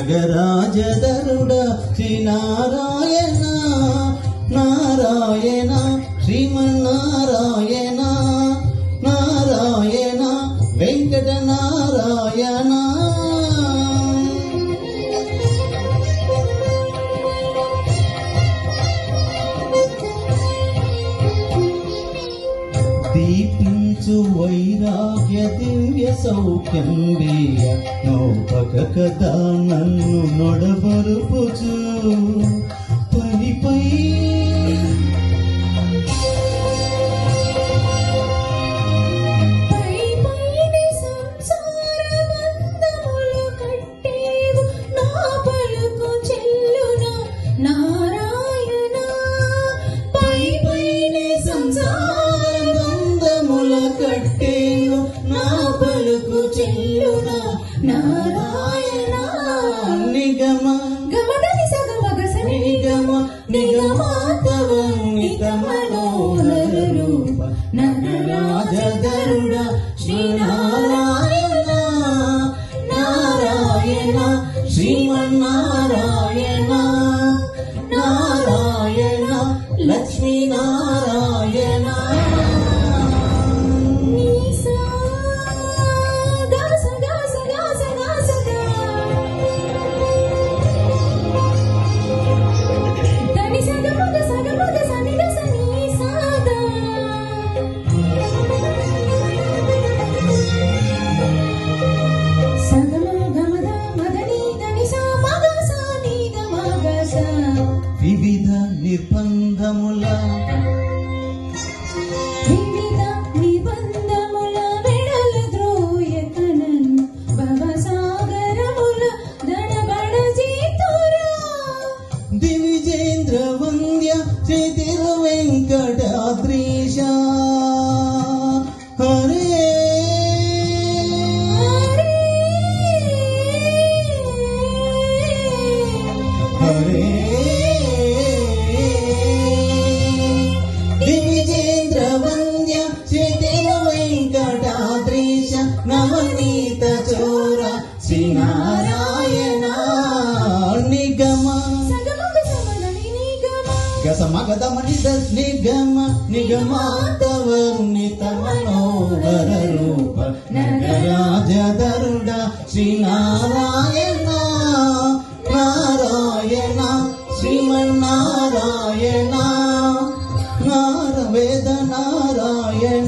నగరాజధరుడ శ్రీ నారాయణ నారాయణ శ్రీమన్నారాయణ నారాయణ వెంకట నారాయణ. దీపించు వైరాగ్య దివ్య సౌఖ్యం వేయ నౌపక కదా నన్ను నొడబరుపుచు పనిపై కట్టేను నా పలుకు చెల్లునా నారాయణ. నిగమ గమదని సగమగస నిగమ నిగమాతవ నిత మనోహర రూప నగరాజధరుడ శ్రీ నారాయణ నారాయణ శ్రీమన్నారాయణ నారాయణ లక్ష్మీ నారాయణ. వివిధ నిర్బంధముల వెడల ద్రోయకనన్ భవసాగరముల దడబడ జీతురా దివిజేంద్ర వంద్య శ్రీ తిరు వెంకటాద్రీశ హరే హరే దివిజేంద్ర వంద్య శ్రీ తిరు వెంకటాద్రీశ నవనీత చోర శ్రీ నారాయణ. నిగమ గసమగదమనిద నిగమ నిగమాతవర్ణిత మనోహర రూప నగరాజధరుడ శ్రీ నారాయణ నారాయణ శ్రీమన్నారాయణ వేద నారాయణ